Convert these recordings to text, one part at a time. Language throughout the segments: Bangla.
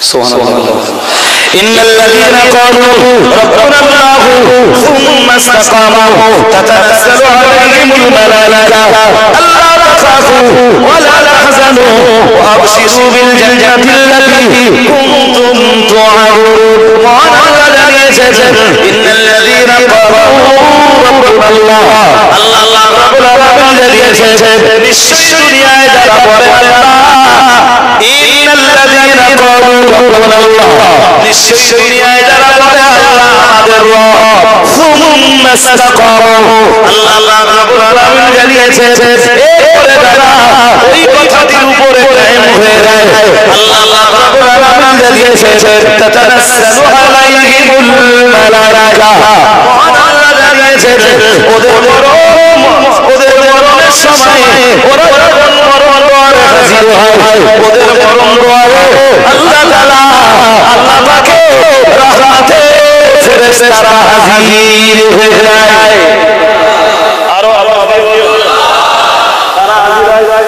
সুবহানাল্লাহ। ইন্নাল্লাযীনা ক্বালু রাব্বুনাল্লাহু সুম্মা ইসতাকামু তাতানাজ্জালু আলাইহিমুল মালায়েকা আল্লা তাখাফু ওয়া লা তাহজানু ওয়া আবশিরু বিল জান্নাতিল্লাতী কুনতুম তুআদুন। মহান আল্লাহ জানিয়েছেন ইন্নাল্লাযীনা ক্বালু রাব্বুনাল্লাহ, আল্লাহ রাব্বুল আলামিন জানিয়েছেন নিশ্চয়ই দুনিয়ায় যারা বলে আল্লাহ, ইন্নাল্লাযীনা ক্বালু রাব্বুনাল্লাহ, নিশ্চয়ই দুনিয়ায় যারা বলে আল্লাহ আমাদের রব, সুম্মা ইসতাকামু, আল্লাহ রাব্বুল আলামিন জানিয়েছেন এরপরে যারা ওই কথাটির উপরে কায়েম হয়ে যায়, আল্লাহ রাব্বুল আলামিন জানিয়েছেন তাতানাজ্জালু আলাইহিমুল মালায়েকা, মহান আল্লাহ জানিয়েছেন ওদের মরণের সময় ওরা যখন মরণ দ্বারে হাজির হয়, ওদের মরণ দ্বারে আল্লাহ তাআলা আল্লাহ পাকে রহমতে ফেরেশতারা হাজির হয়ে যায়। আরো আল্লাহ তারা হাজির হয়ে যায়।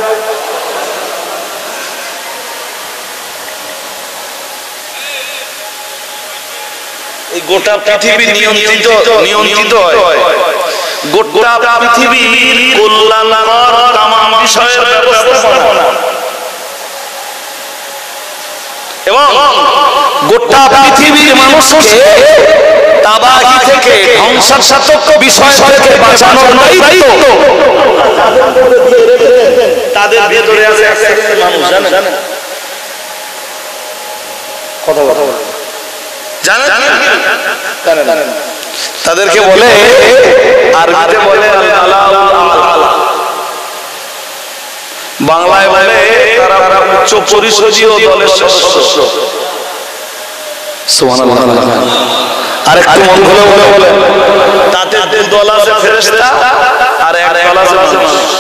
এই গোটা পৃথিবী নিয়ন্ত্রিত হয়, গোটা পৃথিবীর কল্যাণকর তামাম বিষয়ের ব্যবস্থাপনা এবং গোটা পৃথিবীর মানুষকে তাবাহি থেকে ধ্বংসাত্মক বিষয় থেকে বাঁচানোর দায়িত্ব তাদের ভেতরে আছে এক শ্রেণীর মানুষ, জানেন কথা জানেন তাদেরকে বলে আরবিতে বলে আল্লাহ, বাংলায় বলে তারা উচ্চ পরিষদীয় দলের সদস্য। সুবহানাল্লাহ। আরেকটু মন খুলে বলে তাদের দল আছে ফেরেশতা আর এক দল আছে মানুষ।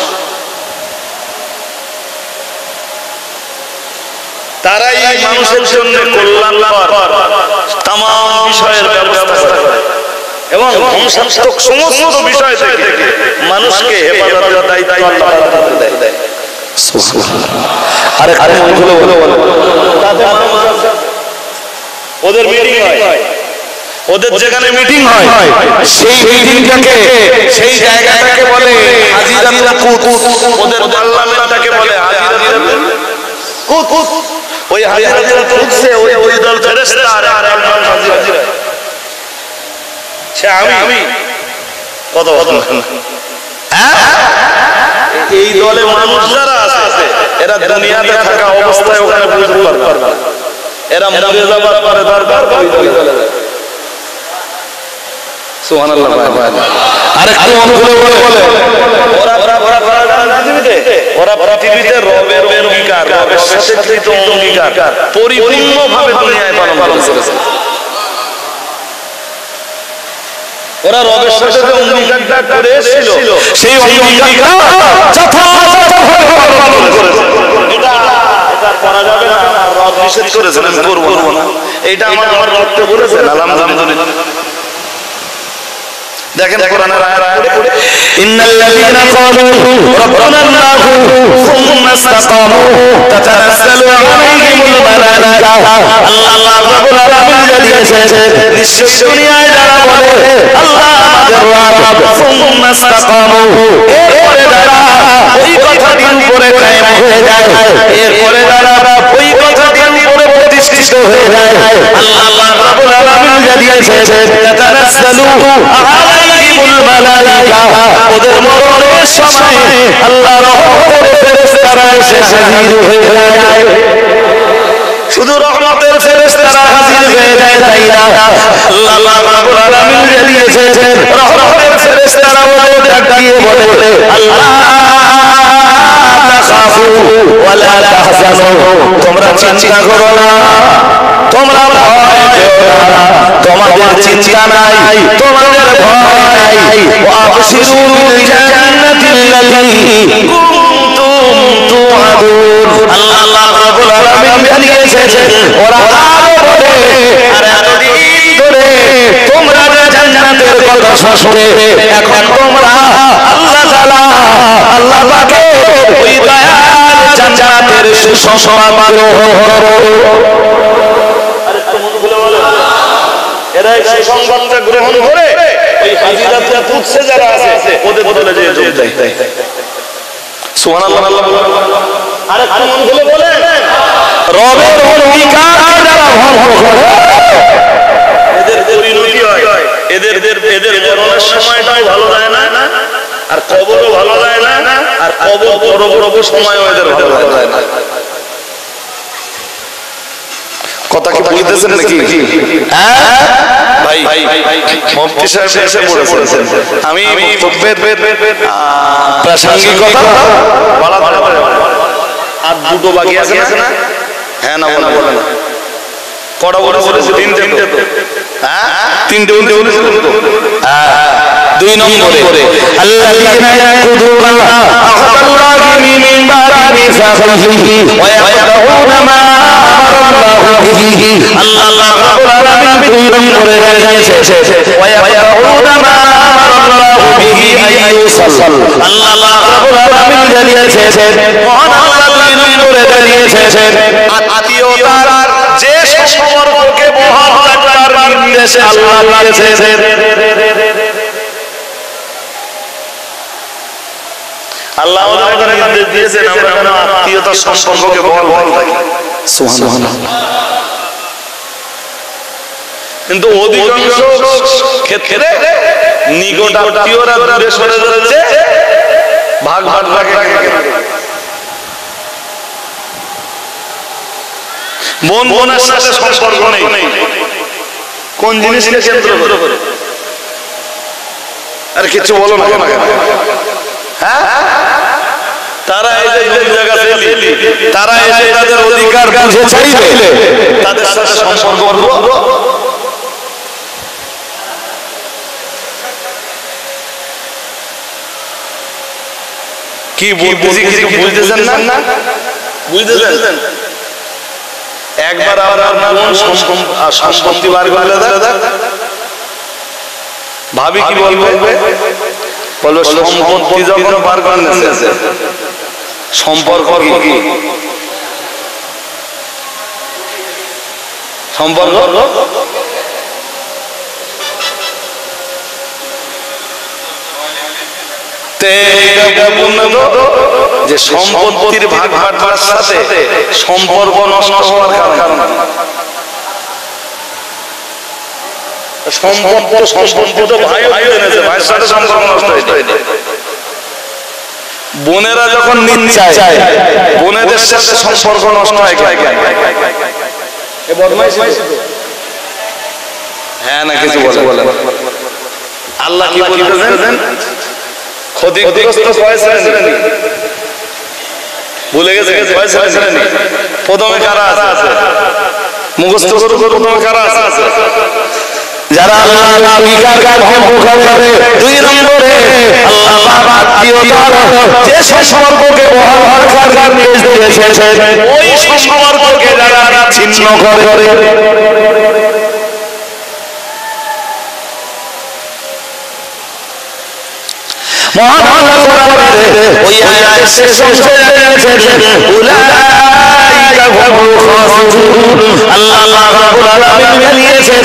তারাই মানুষের জন্য কল্যাণকর তামাম বিষয়ের ব্যবস্থা করে এবং ধ্বংসাত্মক সমস্ত বিষয় থেকে মানুষকে হেফাজতের দায়িত্ব আল্লাহ দেয়। সুবহানাল্লাহ। আরে মনগুলো বলে ওদের মিটিং হয়, ওদের যেখানে মিটিং হয় সেই মিটিংটাকে সেই জায়গাটাকে বলে হাজিরাতুল কুত, ওদের পার্লামেন্টটাকে বলে হাজিরাতুল কুত। ওই হাজিরাতুল কুদসে ওই দল ফেরেশতা আর একজন হাজির হয়। সে আমি কত এই দলে মানুষ যারা আছে এরা দুনিয়াতে থাকা অবস্থায় ওখানে বুঝতে পারবে না, এরা মরে যাবার পরে দরকার ওই দলে যায়। সুবহানাল্লাহ। আরেকটু অনুভব বলে ওরা পৃথিবীতে রবের অঙ্গীকার, রবের সাথে কৃত অঙ্গীকার পরিপূর্ণভাবে দুনিয়ায় পালন করেছে। ওরা রবের সাথে যে অঙ্গীকারটা করেছিল সেই অঙ্গীকারটা যথাযথভাবে পালন করেছে। এটা করা যাবে না, রব নিষেধ করেছেন আমি করব না, এটা আমার রবকে বলেছেন। আলহামদুলিল্লাহ। দেখেন কোরআনের আয়াত ইন্নাল্লাযীনা ক্বালু রাব্বুনাল্লাহু সুম্মা ইসতাকামু তাতানাজ্জালু আলাইহিমুল মালায়েকা, আল্লাহ রাব্বুল আলামিন জানিয়েছেন নিশ্চয়ই দুনিয়ায় যারা বলে আল্লাহ আমাদের রব, সুম্মা ইসতাকামু, এরপরে যারা ওই কথাটির উপরে কায়েম হয়ে যায়, এরপরে যারা ওই কথাটির উপরে প্রতিষ্ঠিত হয়ে যায়, আল্লাহ রাব্বুল আলামিন জানিয়েছেন তাতানাজ্জালু আলাইহিমুল মালায়েকা, ওদের মরণের সময় আল্লাহর রহমতের ফেরেশতারা এসে হাজির হয়ে যায়। শুধু রহমতের ফেরেশতারা হাজির হয়ে যায় তাই না, আল্লাহ রাব্বুল আলামিন জানিয়েছেন রহমতের ফেরেশতারা ওদের ডাকিয়ে বলে আল্লাহ তাখাফু ওয়া লা তাহজানু, তোমরা চিন্তা করো না, তোমরা ভয় পেও না, তোমাদের চিন্তা নাই, তোমাদের ভয় নাই। ওয়া আবশিরু বিল জান্নাতিল্লাতী কুনতুম তুআদুন, আল্লাহ রাব্বুল আলামিন জানিয়েছেন ওরা আরো বলে আর এতদিন ধরে তোমরা যে জান্নাতের কথা শুনে এখন তোমরা আল্লাহ তাআলা আল্লাহ পাকের ওই দয়ার জান্নাতের সুসংবাদ এরা এই সুসংবাদটা গ্রহণ করে ওই হাজিরাতে তুচ্ছে যারা আছে ওদের বদলে যে যোগ দেয় সুবহানাল্লাহ আরে কেমন বলে বলেন রবের অঙ্গীকার যারা ভঙ্গ করে এদের পরিণতি হয় এদের মরণের সময়টাও ভালো যায় না আর কবরও ভালো যায় না আর কবর পরবর্তী সময়ও এদের ভালো যায় না কথা কি বুঝতেছেন নাকি হ্যাঁ ভাই মুফতি সাহেব এসে বলেছেন আমি বক্তব্যের প্রাসঙ্গিকতা বলা আর দুটো বাকি আছে না হ্যাঁ না বলেন কটা বলেছে তিনটে তো হ্যাঁ তিনটে বলেছেন তো হ্যাঁ দুই নম্বরে আল্লাযীনা ইয়াকুদুনা আহদাল্লাহি মিন বাদি মিসাখিহি ওয়া ইয়াকতাউনা মা আমারাল্লাহু বিহি আল্লাহ রাব্বুল আলামিন দুই নম্বরে রেখেছে ওয়া ইয়াকতাউনা মা আমারাল্লাহু বিহি আইয়ুসাল আল্লাহ রাব্বুল আলামিন জানিয়েছেন মহান আল্লাহ দুই নম্বরে জানিয়েছেন আত্মীয়তার যে সম্পর্ককে মহব্বত করার নির্দেশে আল্লাহ দিয়েছেন আল্লাহ আমাদের নির্দেশ দিয়েছেন আমরা যেন আত্মীয়তার সম্পর্ককে বল থাকি সুবহানাল্লাহ কিন্তু অধিকাংশ ক্ষেত্রে নিকট আত্মীয়রা দূরে সরে যাচ্ছে ভাগ রাখে বোনের সাথে সম্পর্ক নেই কোন জিনিসকে কেন্দ্র করে আর কিছু বলো না হ্যাঁ তারা এই যে জায়গা ছেলে তারা এসে তাদের অধিকার বুঝে চাইলে তাদের সাথে সম্পর্ক করব কি বলতেছি কিছু বুঝতেছেন না বুঝতেছেন একবার আপনার কোন সম্পত্তি বার করলে ভাবি কি বলবে বলবে সম্পত্তি যখন বার করে নিয়েছে সম্পর্ক কি সম্পর্ক যে সম্পত্তির ভাগ বাঁটার সাথে সম্পর্ক নষ্ট হওয়ার কারণ সম্পর্ক ভাই ভাইয়ের সাথে সম্পর্ক নষ্ট হয়েছে বোনেরা যখন নিতে চায় বোনেদের সাথে সম্পর্ক নষ্ট হয় হ্যাঁ না কিছু বলেন আল্লাহ কি বলতেছেন ক্ষতিগ্রস্ত ভুলে গেছে প্রথমে কারা আছে মুখস্থ প্রথমে কারা আছে যারা আল্লাহ ভঙ্গ করে দুই নম্বরে আল্লাহ আত্মীয়তার যে সম্পর্ককে বহাল করার নির্দেশ দিয়েছেন ওই সম্পর্ককে যারা ছিন্ন করে মহান আল্লাহ কোরআনে ওই আয়াতের শেষ অংশে জানিয়েছেন উলাইকা হুমুল খাসিরুন আল্লাহ রাব্বুল আলামিন জানিয়েছেন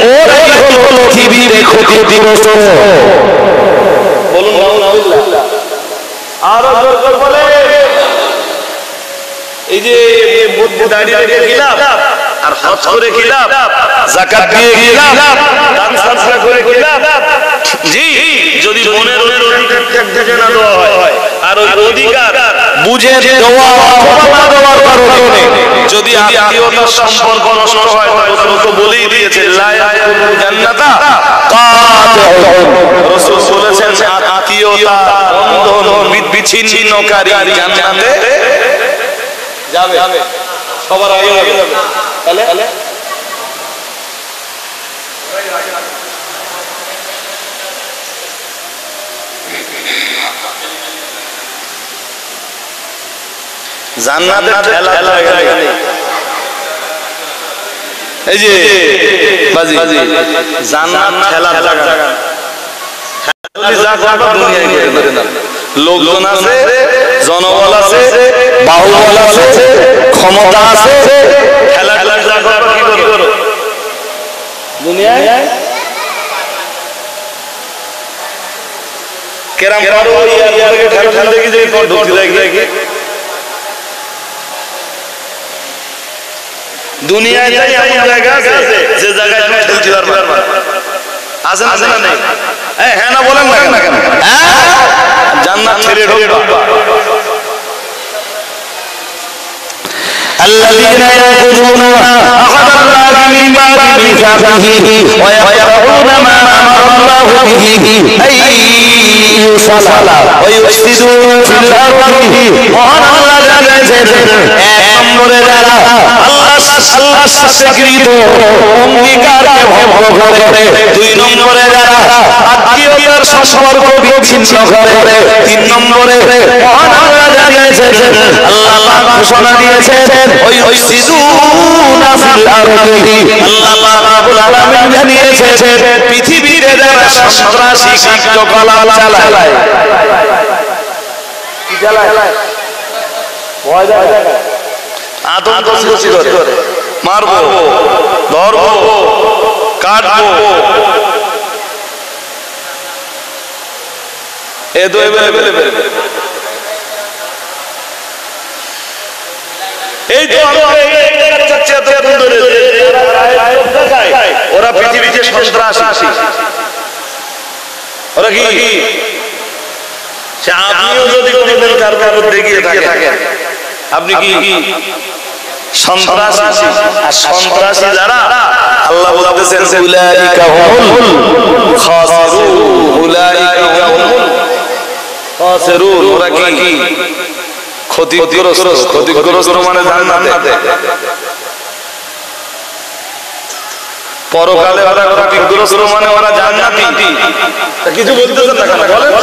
ওরাই হলো পৃথিবীর ক্ষতিগ্রস্ত বলুন নাউজুবিল্লাহ আর জোর বলে এই যে বুদ্ধি দাঁড়িয়ে রেখে খিলাফ আর হজ করে খিলাফ যাকাত দিয়ে খিলাফ দান সদকা করে খিলাফ জি যদি মনের অধিকার থেকে না দেওয়া হয় আর ওই অধিকার বুঝে দেওয়া অথবা না দেওয়ার কারণে যদি আত্মীয়তার সম্পর্ক নষ্ট হয় রাসূল তো বলেই দিয়েছে লা ইয়াকুলু জান্নাতা কাতিউন রাসূল বলেছেন আত্মীয়তা বন্ধন বিচ্ছিন্নকারী জান্নাতে যাবে সবার আগে যাবে তাহলে জান্নাতের ঠেলা জায়গা নেই এই যে বাজি জান্নাত ঠেলার জায়গা লোকজন আছে জনবল আছে বাহুবল আছে, ক্ষমতা আছে, খেলা যা করো কি করো দুনিয়ায় কেরাম পারো খেলা দেখি যে ঢুকতে দেখি দুনিয়ায় এমন জায়গা আছে যে জায়গায় তুমি খেলতে পারবা আছে না নেই? হ্যাঁ না বলেন না কেন? জান্নাত ছেড়ে ঢুকবা। الذين يأخذون أخذ الله من بعد ميثاقه ويقطعون ما أمر الله به أن يوصل ويفسدون في الأرض وأن الله জানেন এক নম্বরে যারা আল্লাহর সাথে কৃত অঙ্গীকারকে ভঙ্গ করে, দুই নম্বরে যারা আত্মীয়তার সম্পর্ক বিচ্ছিন্ন করে, তিন নম্বরে মহান আল্লাহ জানিয়েছেন আল্লাহ ঘোষণা দিয়েছেন ওয়াইফসিদুনা ফিল আরদি, আল্লাহ রাব্বুল আলামিন জানিয়েছেন পৃথিবীতে যারা সন্ত্রাসী কার্যকলাপ চালায়, কি চালায়? ভয় দেখায়, আতঙ্ক সৃষ্টি করে, মারবো, ধরবো, কাটবো, এ তো এই তো ওরা পৃথিবীতে সন্ত্রাসী, ওরা কি? আপনিও যদি কোনোদিন কার কারো দেখিয়ে থাকেন, আপনি কি সন্ত্রাসী? আর সন্ত্রাসী যারা আল্লাহ বলতেছেন উলাইকা হুমুল খাসিরুন, উলাইকা হুমুল খাসিরুন, ওরা কি ক্ষতিগ্রস্ত মানে জান্নাতে, পরকালে ওরা ক্ষতিগ্রস্ত মানে ওরা জান্নাতি। কিছু বলতেছেন না কেন বলেন?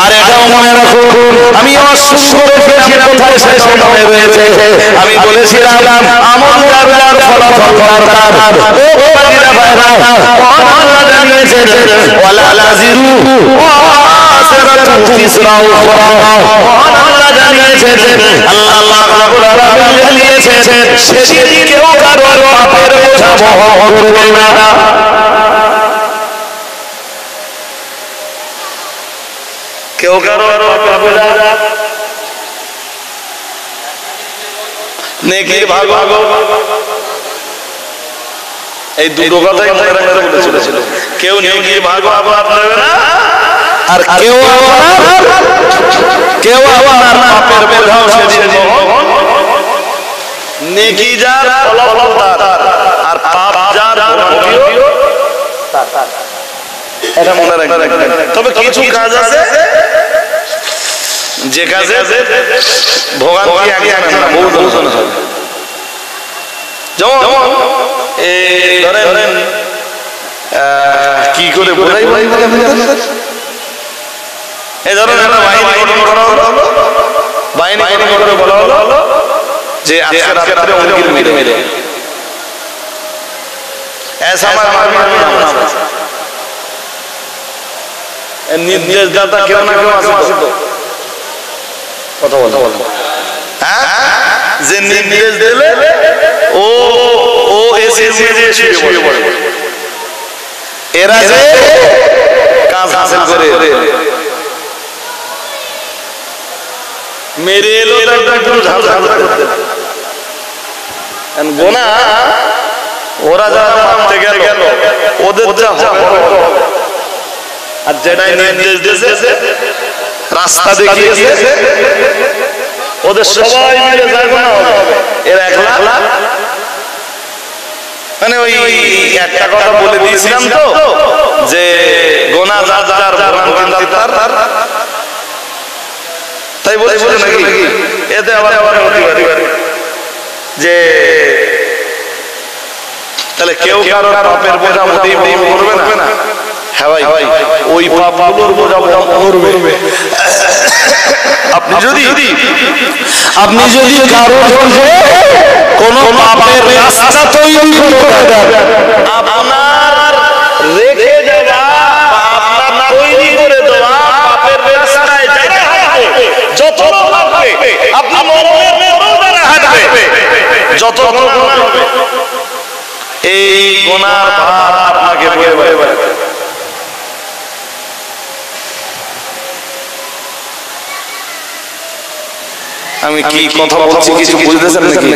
আর এটাও মনে রাখুন, আমি কোথায় সেটা মনে রয়েছে, আমি বলেছিলাম আমল কারবার ফলাফল দরকার। ও বান্দা ভাইরা, আল্লাহ জানিয়েছেন ওয়ালা লাযিরু ওয়াসিরাতুন ফিসরা উখরা, আল্লাহ জানিয়েছেন আল্লাহ রাব্বুল আলামিন জানিয়েছেন সেদিন কেউ কারো পাপের বোঝা বহন করবে না। কেউ কারো নেকির ভাগ, এই দুটো কথাই বলেছিল। কেউ নেকির ভাগ নেবে না, আর কেউ আপনার পাপের বোঝাও সেদিন নেকি যার ফলাফল তার, আর পাপ যার এটা মনে রাখবেন। তবে কিছু কাজ আছে যে কাজে ভোগান্তি আগে না, বহুজন হয়। যেমন ধরেন কি করে বোঝাই, এই ধরেন একটা বাহিনী গঠন করা হলো, বাহিনী গঠন করে বলা হলো যে আজকে রাতে অঙ্কিল মেরে ऐसा নির্দেশদাতা কেউ না কেউ আছে তো, কথা বলো, যে নির্দেশ দিলে ও এসে শুয়ে পড়ে, এরা যে কাজ হাসিল করে মেরে এলো একদম ঝালঝাল করতে গোনা, ওরা যারা মারতে গেল ওদের যা আর যেটাই নির্দেশ দিয়েছে রাস্তা দেখিয়েছে ওদের সবাই মিলে যাবে না, এর একলা মানে ওই একটা কথা বলে দিয়েছিলাম তো যে গোনা যার তার, তাই বলেছিল নাকি? এতে আবার যে তাহলে কেউ কারো পাপের বোঝা করবে না, হ্যাঁ ভাই ওই পাপগুলোর বোঝা করবে। আপনি যদি কারো কোন পাপের রাস্তা তৈরি করে দেন, আপনার রেখে যাওয়া, আপনার তৈরি করে দেওয়া পাপের রাস্তায় যত লোক হাঁটবে আপনি মরণের পরেও যারা হাঁটবে যত গুনাহ হবে এই গুনার ভার আপনাকে বয়ে বয়ে বেড়াতে। আমি কি কথা বলছি কিছু বুঝতেছেন নাকি?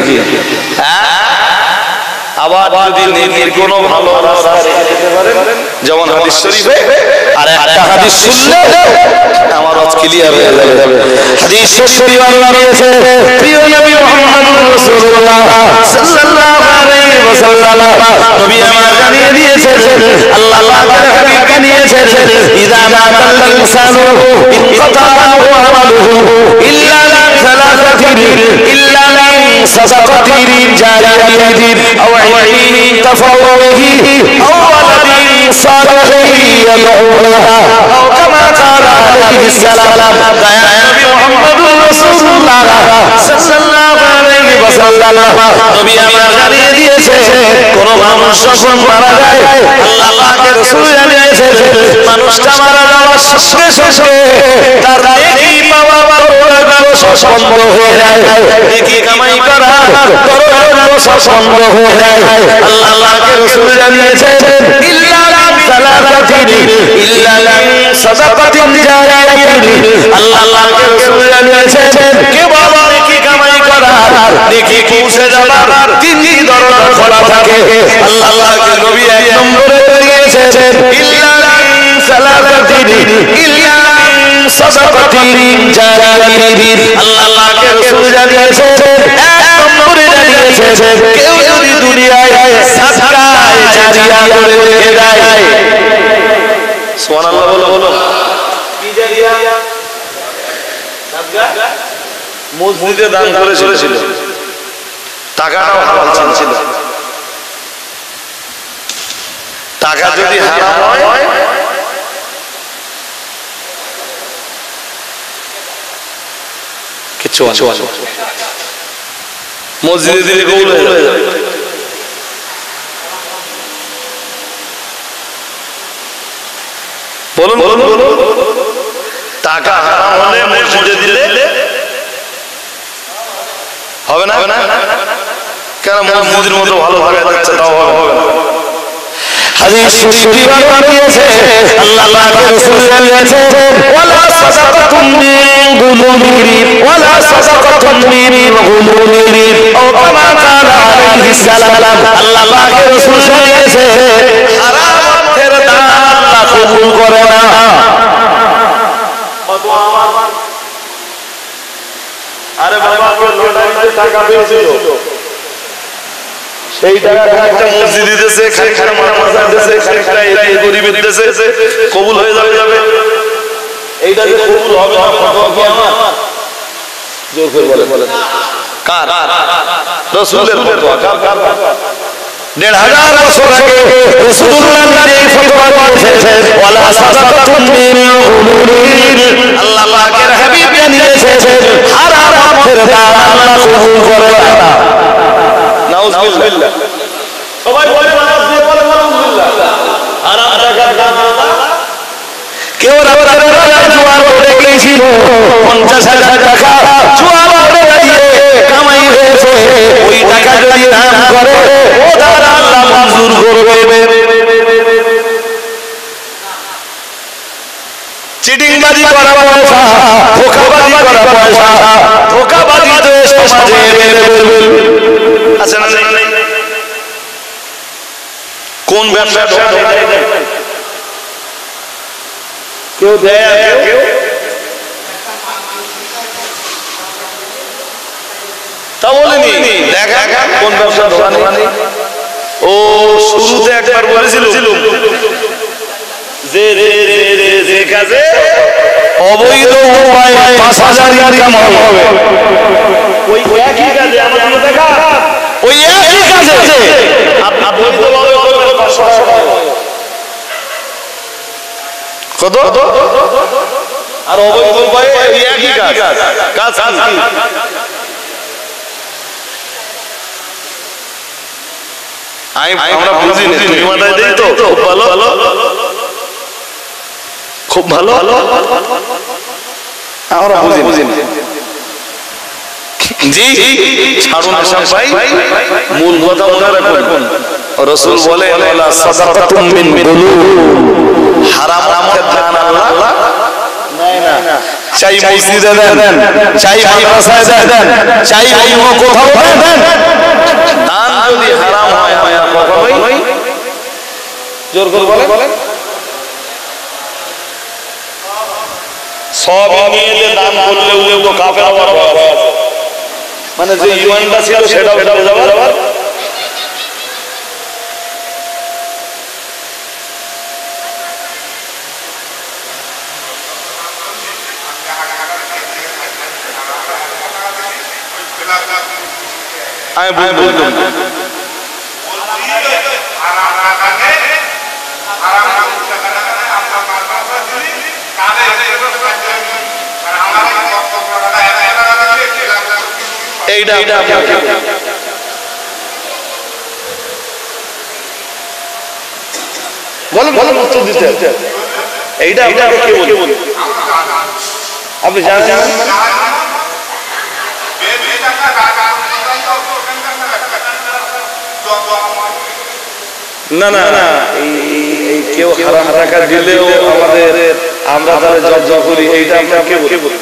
আবার যদি নেকির কোনো ভালো রাস্তা রেখে দিতে পারেন, যেমন হাদিস শরীফে আর একটা হাদিস শুনলে আমার আজ ক্লিয়ার হয়ে যাবে। হাদিস শরীফে আল্লাহ বলেছে, প্রিয় নবী মুহাম্মদুর রাসূলুল্লাহ সাল্লাল্লাহু আলাইহি ওয়াসাল্লাম নবী আমার জানিয়ে দিয়েছেন, আল্লাহ পাকের হাবিব জানিয়েছেন, ইযা মাতাল ইনসানু ইনকাতা আমালুহু ইল্লা মিন সালাসাতিন ইল্লা মিন সাদাকাতিন জারিয়াতিন আও ইলমিন তাফাওয়া বিহি আও ওয়ালাদিন সালিহিন ইয়াদউলাহা আও কামা ক্বালা আলাইহিস সালাম। নবী মুহাম্মদুর রাসূলুল্লাহ সাল্লাল্লাহু আলাইহি ওয়াসাল্লাম নবী আমার জানিয়ে দিয়েছে, কোন মানুষ যখন মারা যায় আল্লাহ পাকের রাসূল জানিয়েছেন, মানুষটা মারা যাওয়ার সঙ্গে সঙ্গে তার নেকি পাওয়া বন্ধ হয়ে যায়, নেকি কামাই করা বন্ধ হয়ে যায়। আল্লাহ পাকের রাসূল জানিয়েছেন, ইল্লা মিন সালাসাতিন ইল্লা মিন সাদাকাতিন জারিয়াতিন। আল্লাহ পাকের রাসূল জানিয়েছেন, কেবল নেকি কামাই করা, নেকি পৌঁছে যাবার তিনটি দরজা খোলা থাকে। আল্লাহ পাকের নবী এক নম্বরে দিয়েছেন, ইল্লা মিন সালাসাতিন ইল্লা মিন সাদাকাতিন জারিয়াতিন। আল্লাহ পাকের রাসূল জানিয়েছেন, এক নম্বরে জানিয়েছেন, কেউ যদি দুনিয়ায় সাদকা জারিয়া করে রেখে দেয়, সুবহানাল্লাহ বলো, কি জারিয়া? সাদকা মসজিদে দান করেছিল, টাকাটাও হালাল ছিল। টাকা যদি হারাম হয় কিছু মসজিদে দিলে কবুল হয়ে যাবে। বলুন বলুন বলুন, টাকা হারাম হলে মসজিদে দিলে হবে না? কেন মসজিদের মতো ভালো থাকা যাচ্ছে, তাও হবে না। হাদিস শরীফে বলেছে, আল্লাহ পাকের রাসূল বলেছেন, ওয়ালা সাদাকাতুন মিন গুলুমিন ওয়ালা সাদাকাতুন মিন গুলুমিন ও কামা ক্বালা আলাইহিস সালাম। আল্লাহ পাকের রাসূল বলেছেন, হারাম অর্থের দান আল্লাহ কবুল করে না। আরে বাবা, লটারিতে টাকা পেয়েছিল, সেই টাকা একটা মসজিদ দিতেছে, খানিকটা মাদ্রাসা দিতেছে, খানিকটা এই গরিবের দিতেছে, কবুল হয়ে যাবে। এইটা যে কবুল হবে না, ফতোয়া কি আমার? জোর করে বলেন, কার? রাসূলের ফতোয়া। কার? ১৫০০ বছর আগে রাসূলুল্লাহ এই ফতোয়া দিয়েছেন, ওয়ালা সাদাকাতুন মিন গুলুমিন। আল্লাহ পাকের হাবিব জানিয়েছেন, হারাম অর্থের দান আল্লাহ কবুল করে না। নাউযুবিল্লাহ। সবাই বলে নামাজ দিয়ে বলে নাউযুবিল্লাহ। হারাম টাকার দান আল্লাহ। কেউ রাতের বেলা জুয়া করে গিয়েছিল, ৫০,০০০ টাকা জুয়া করে দিয়ে কামাই হয়েছে, ওই টাকা যদি দান করে ও দান আল্লাহ মঞ্জুর করবে। চিটিংবাজি করা পয়সা, ধোঁকাবাজি করা পয়সা, ধোঁকাবাজি তো সমাজে আছে না? কোন ব্যবসা কেউ দেয়, কেউ তা বলেনি। দেখা কোন ব্যবসা দোকানে। ও শুরুতে একবার বলেছিল যে কাজে অবৈধ উপায়ে ৫,০০০ ইনকাম হবে, ওই একই কাজে আমাদের দেখা, ওই একই কাজে অবৈধভাবে ৫০০ টাকা কত, আর অবৈধ উপায়ে একই কাজ। কাজ আমরা বুঝি না, তুমি মাথায় দেই তো, খুব ভালো, খুব ভালো। আমরা বুঝি না। জি ছাড়ুন সব ভাই, মূল কথা মনে রাখুন। রাসূল বলে ওয়ালা সাদাকাতুম মিন গুলুব, হারাম অর্থে দান আল্লাহ নেয় না। চাই মসজিদে দেন, চাই মাদ্রাসায় দেন, চাই অন্য কোথাও দেন, দান যদি হারাম হয় আর কখনোই জোর করে বলেন সব নিয়ে দান করলে ও তো কাফের হওয়ার ভয় আছে, মানে যে ঈমানটা ছিল সেটাও চলে যাওয়ার। আমি বুঝলাম এইটা বলেন উত্তর দিতে। এইটা আপনাকে কে বলে আপনি জানেন? না না না, এই কেউ হারাম টাকা দিলেও আমাদের আমরা তাহলে জব্দ করি, এইটা আপনাকে কে বলে?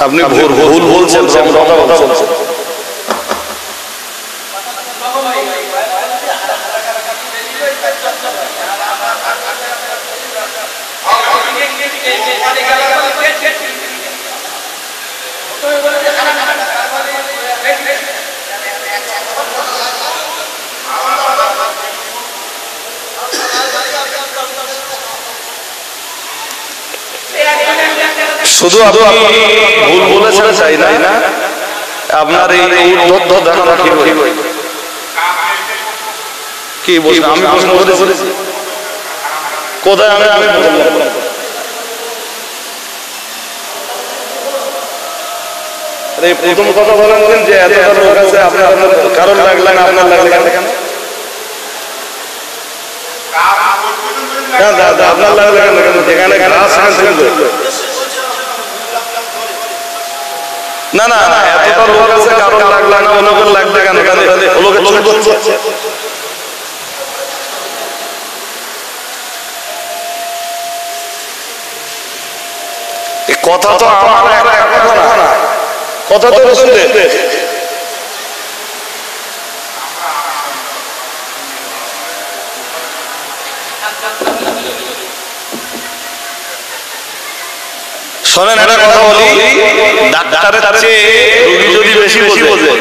আপনি ভুল বলছেন, কথা বলছেন। শুধু আপনি ভুল বলেছেন চাই না, আপনার এই তথ্য দেখানো কি বলছেন? আমি প্রশ্ন করেছি কোথায়? আমি প্রথম কথা বলেন যে এতটা লোক আছে, আপনার কারণ লাগলে না, আপনার লাগলে কেন? আপনার লাগলে কেন? যেখানে না না এতটা লোক আছে, কারণ লাগলে না, লোকের লাগবে কেন? কথা তো আমার একটা কথা না, কথা তো রাসূলের। শোনেন একটা কথা বলি, ডাক্তারের চেয়ে রোগী যদি বেশি বোঝে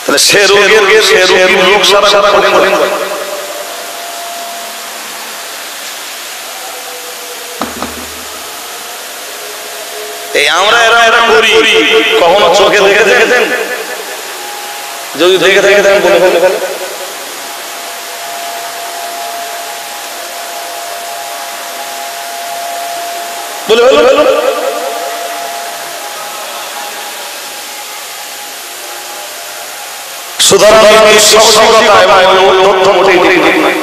তাহলে সে রোগীর রোগ সারা কঠিন হয়। এই আমরা এরা করি, কখনো চোখে দেখেছেন? যদি দেখে থাকেন বলে ফেলে সুতরাং সাহসিকতা এবং তথ্য মোটেই ঠিক নয়।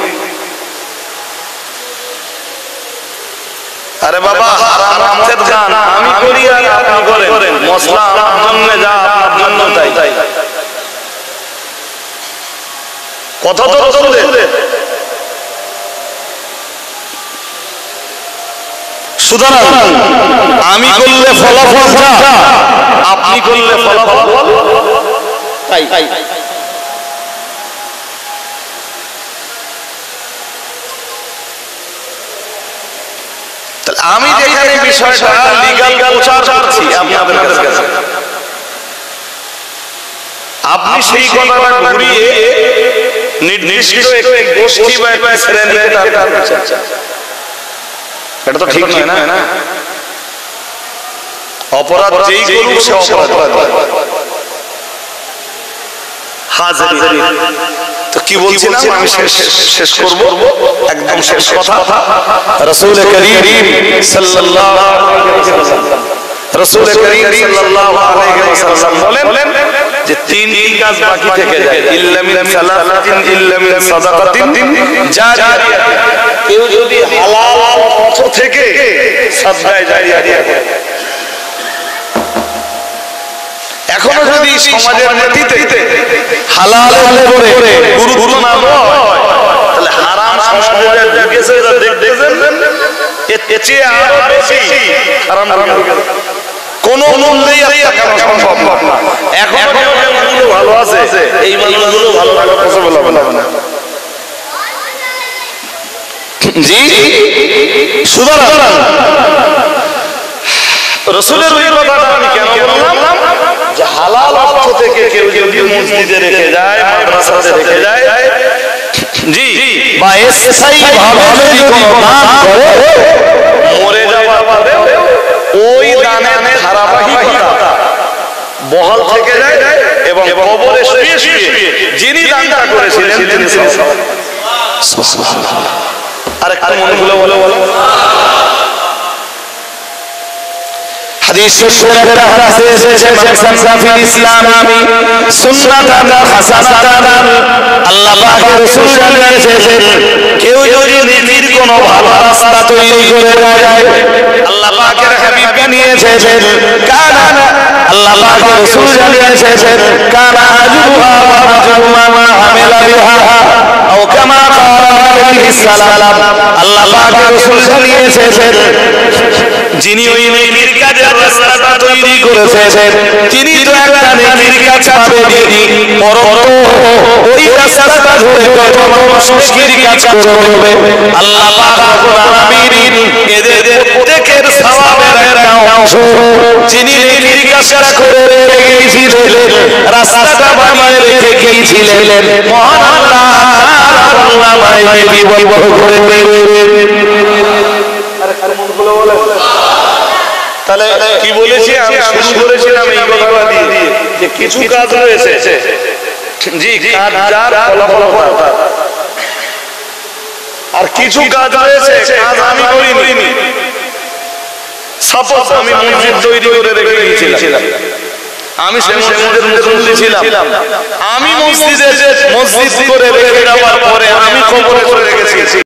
আরে বাবা, হারামের গান আমি করি আর আপনি করেন, মশলা আমার জন্য যা আপনার জন্য তাই। কথা তো রাসূলের। সুতরাং আমি করলে ফলাফল যা, আপনি করলে ফলাফল তাই। আমি যেখানে বিষয়টা লিগ্যাল প্রচার করছি আপনাদের কাছে, আপনি সেই কথাটা ঘুরিয়ে নির্দিষ্ট একটি গোষ্ঠী বা একটা শ্রেণীকে টার্গেট করছেন, এটা তো ঠিক নয় না। অপরাধ যেই করুক সে অপরাধ। হাজির তো কি বলছিলাম, আমি শেষ করব একদম শেষ কথা। রাসূল করিম সাল্লাল্লাহু আলাইহি ওয়াসাল্লাম বলেন যে তিনটি কাজ বাকি থেকে যায়, ইল্লা মিন সালাসাতিন ইল্লা মিন সাদাকাতিন জারিয়া। কেউ যদি হালাল অর্থ থেকে সাদকায়ে জারিয়া করে, এখনো যদি সমাজের মাটিতে হালালের উপরে গুরুত্ব না দেয়, তাহলে হারাম সমাজে ঢুকেছে, দেখতেছেন এর চেয়ে আরো বেশি হারাম কোন মূল্যেই টাকা সম্ভব না। এখন মানুষগুলো ভালো আছে, এই মানুষগুলো ভালো থাকা পসিবল হবে না। জি সুতরাং রাসূলের ওই কথাটা আমি কেন বললাম, যে হালাল অর্থ থেকে কেউ যদি মসজিদে রেখে যায়, মাদ্রাসাতে রেখে যায়, জি বা স্থায়ী ভাবে যদি কোনো দান করে, মরে যাওয়ার পরে ওই দানের ধারাবাহিকতা বহাল থেকে যায় এবং কবরে শুয়ে শুয়ে যিনি দানটা করেছিলেন তিনি সুবহানাল্লাহ। আরেকটা মনে হলো বলো হাদিস শরীফে হাদিসে এসেছে, মান সান্না ফিল ইসলামি সুন্নাতান হাসানাতান, আল্লাহ পাকের রাসূল জানিয়েছেন কেউ যদি নেকির কোন ভালো রাস্তা তৈরি করে দেয়, আল্লাহ পাকের হাবিব জানিয়েছেন কানা, আল্লাহ পাকের রাসূল জানিয়েছেন কানা আজরুহা ওয়া আজরু মান আমিলা বিহা আও কামা ক্বালা আলাইহিস সালাম। আল্লাহ পাকের রাসূল জানিয়েছেন যিনি ওই নেকির কাজের রাস্তাটা তৈরি করেছেন, তিনি তো একটা নেকির কাজ পাবেনই, পরন্ত ওই রাস্তাটা ধরে কত মানুষ নেকির কাজ করবে, আল্লাহ পাক রব্বুল আলামিন এদের প্রত্যেকের সওয়াবের একটা অংশ যিনি নেকির কাজটা করে রেখেছিলেন, রাস্তাটা বানিয়ে রেখে গিয়েছিলেন, মহান আল্লাহ আল্লাহ বিবর করে দেবেন। আরে মনগুলো বলে তাহলে কি বলেছি, আমি শুরু করেছিলাম এই কথাটা দিয়ে যে কিছু কাজ রয়েছে, জি কাজ যার ফলাফল তার, আর কিছু কাজ রয়েছে কাজ আমি করিনি। সাপোজ আমি মসজিদ তৈরি করে রেখে গিয়েছিলাম, আমি সেই মসজিদের মুসল্লি ছিলাম, আমি মসজিদ করে রেখে যাওয়ার পরে আমি কবরে করে রেখেছি,